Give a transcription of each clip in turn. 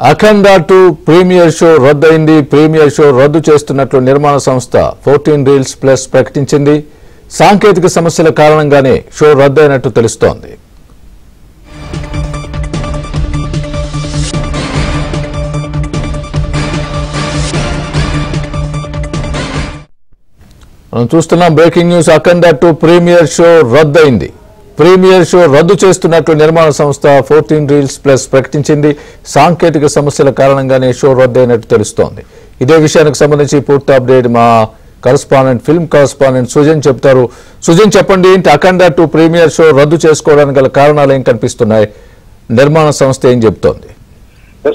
అఖండ 2 premiere show రద్దయింది. Premiere show రద్దు చేస్తున్నట్లు నిర్మాణ సంస్థ 14 రీల్స్ ప్లస్ ప్రకటించింది. సాంకేతిక సమస్యల కారణంగానే షో రద్దయినట్టు తెలుస్తోంది. మనం చూస్తున్నాం బ్రేకింగ్ న్యూస్. అఖండ 2 ప్రీమియర్ షో రద్దయింది. ప్రీమియర్ షో రద్దు చేస్తున్నట్లు నిర్మాణ సంస్థ 14 రీల్స్ ప్లస్ ప్రకటించింది. సాంకేతిక సమస్యల కారణంగానే షో రద్దయినట్టు తెలుస్తోంది. ఇదే విషయానికి సంబంధించి పూర్తి అప్డేట్ మా కరెస్పాండెంట్ ఫిల్మ్ కరెస్పాండెంట్ సుజన్ చెప్తారు. సుజన్, చెప్పండి, ఏంటి అఖండ 2 ప్రీమియర్ షో రద్దు చేసుకోవడానికి గల కారణాలు ఏం కనిపిస్తున్నాయి? నిర్మాణ సంస్థ ఏం చెప్తోంది?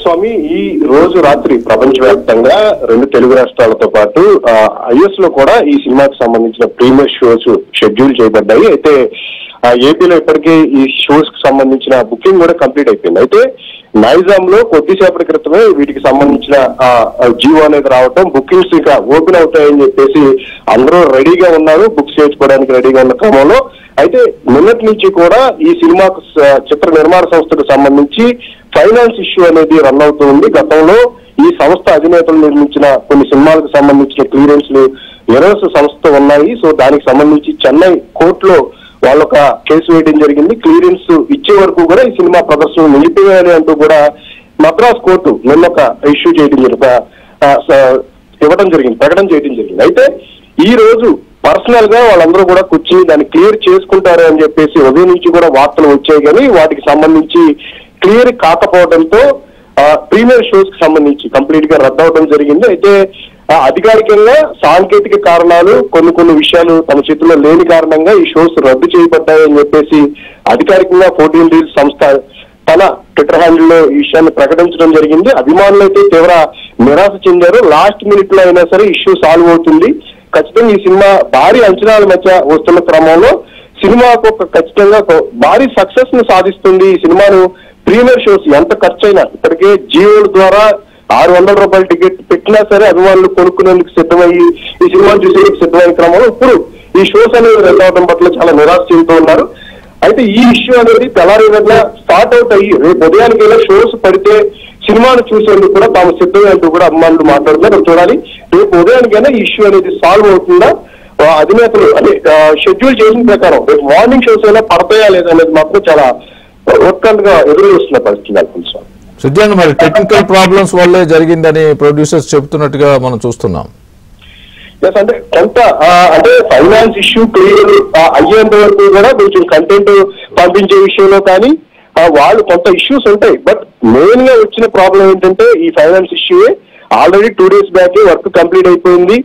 స్వామి, ఈ రోజు రాత్రి ప్రపంచవ్యాప్తంగా 2 తెలుగు రాష్ట్రాలతో పాటు ఐఎస్ లో కూడా ఈ సినిమాకి సంబంధించిన ప్రీమియర్ షోస్ షెడ్యూల్ చేయబడ్డాయి. అయితే ఏపీలో ఇప్పటికే ఈ షోస్ కి సంబంధించిన బుకింగ్ కూడా కంప్లీట్ అయిపోయింది. అయితే నైజాం లో కొద్దిసేపటి క్రితమే వీటికి సంబంధించిన జీవో అనేది రావటం, బుకింగ్స్ ఇక ఓపెన్ అవుతాయని చెప్పేసి అందరూ రెడీగా ఉన్నారు, బుక్ చేసుకోవడానికి రెడీగా ఉన్న క్రమంలో. అయితే నిన్నటి నుంచి కూడా ఈ సినిమాకు చిత్ర నిర్మాణ సంస్థకు సంబంధించి ఫైనాన్స్ ఇష్యూ అనేది రన్ అవుతూ ఉంది. గతంలో ఈ సంస్థ అధినేతలు నిర్మించిన కొన్ని సినిమాలకు సంబంధించిన క్లియరెన్స్లు ఎర్రర్స్ సంస్థ ఉన్నాయి. సో దానికి సంబంధించి చెన్నై కోర్టులో వాళ్ళొక కేసు వేయడం జరిగింది. క్లియరెన్స్ ఇచ్చే వరకు కూడా ఈ సినిమా ప్రదర్శన నిలిపివేయాలి అంటూ కూడా మద్రాస్ కోర్టు నిన్న ఒక ఇష్యూ చేయడం ప్రకటన చేయడం జరిగింది. అయితే ఈ రోజు పర్సనల్ గా వాళ్ళందరూ కూడా కూర్చుని దాన్ని క్లియర్ చేసుకుంటారు అని చెప్పేసి ఉదయం నుంచి కూడా వార్తలు వచ్చాయి. కానీ వాటికి సంబంధించి క్లియర్ కాకపోవడంతో ప్రీమియర్ షోస్ కి సంబంధించి కంప్లీట్ గా రద్దు అవడం జరిగింది. అయితే అధికారికంగా సాంకేతిక కారణాలు కొన్ని విషయాలు తమ చేతుల్లో లేని కారణంగా ఈ షోస్ రద్దు చేయబడ్డాయని చెప్పేసి అధికారికంగా 14 రీల్స్ సంస్థ తన ట్విట్టర్ హ్యాండిల్ లో ఈ విషయాన్ని ప్రకటించడం జరిగింది. అభిమానులు అయితే తీవ్ర నిరాశ చెందారు. లాస్ట్ మినిట్ లో అయినా సరే ఇష్యూ సాల్వ్ అవుతుంది, ఖచ్చితంగా ఈ సినిమా భారీ అంచనాల మధ్య వస్తున్న క్రమంలో సినిమాకు ఖచ్చితంగా భారీ సక్సెస్ ను సాధిస్తుంది. ఈ సినిమాను ప్రీమియర్ షోస్ ఎంత ఖర్చైనా ఇప్పటికే జియోల ద్వారా 600 రూపాయల టికెట్ పెట్టినా సరే అభిమానులు కొనుక్కునేందుకు సిద్ధమయ్యి ఈ సినిమాను చూసేందుకు సిద్ధమైన క్రమంలో ఇప్పుడు ఈ షోస్ అనేవి రద్దు అవడం పట్ల చాలా నిరాశ చెందుతూ ఉన్నారు. అయితే ఈ ఇష్యూ అనేది తెల్లారేగా స్టార్ట్ అవుట్ అయ్యి రేపు ఉదయానికైనా షోస్ పడితే సినిమాను చూసేందుకు కూడా తాము సిద్ధమే అంటూ కూడా అభిమానులు మాట్లాడుతున్నారు. చూడాలి రేపు ఉదయానికైనా ఈ ఇష్యూ అనేది సాల్వ్ అవుతుందా, అధినేతలు అంటే షెడ్యూల్ చేసిన ప్రకారం రేపు మార్నింగ్ షోస్ అయినా పడతాయా లేదనేది మాత్రం చాలా ఉత్కంఠగా ఎదురు చూస్తున్న పరిస్థితి అనుకుంటున్నాం. సుజన్, మరి టెక్నికల్ ప్రాబ్లమ్స్ వల్లే జరిగిందని ప్రొడ్యూసర్స్ చెబుతున్నట్టుగా మనం చూస్తున్నాం. అంటే కొంత అంటే ఫైనాన్స్ ఇష్యూ క్లియర్ అయ్యేంత వరకు కూడా కొంచెం కంటెంట్ పంపించే విషయంలో కానీ వాళ్ళు కొంత ఇష్యూస్ ఉంటాయి. బట్ మెయిన్ గా వచ్చిన ప్రాబ్లం ఏంటంటే ఈ ఫైనాన్స్ ఇష్యూయే. Already 2 days back work complete అయిపోయింది,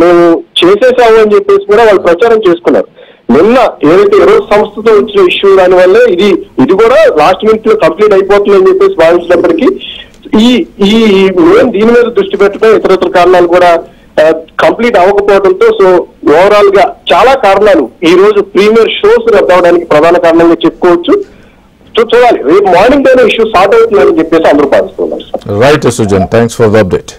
మేము చేసేసాము అని చెప్పేసి కూడా వాళ్ళు ప్రచారం చేసుకున్నారు. నిన్న ఏదైతే ఈరోజు సంస్థతో వచ్చిన ఇష్యూ దాని వల్లే ఇది కూడా లాస్ట్ మినిట్ లో కంప్లీట్ అయిపోతుందని చెప్పేసి భావించినప్పటికీ ఈ మెయిన్ దీని మీద దృష్టి పెట్టడం ఇతర కారణాలు కూడా కంప్లీట్ అవ్వకపోవడంతో సో ఓవరాల్ గా చాలా కారణాలు ఈ రోజు ప్రీమియర్ షోస్ రద్దు అవడానికి ప్రధాన కారణంగా చెప్పుకోవచ్చు. చూడాలి రేపు మార్నింగ్ అయినా ఇష్యూ సార్ట్ అవుతుందని చెప్పేసి అందరూ భావిస్తున్నారు. Right Sujan, thanks for the update.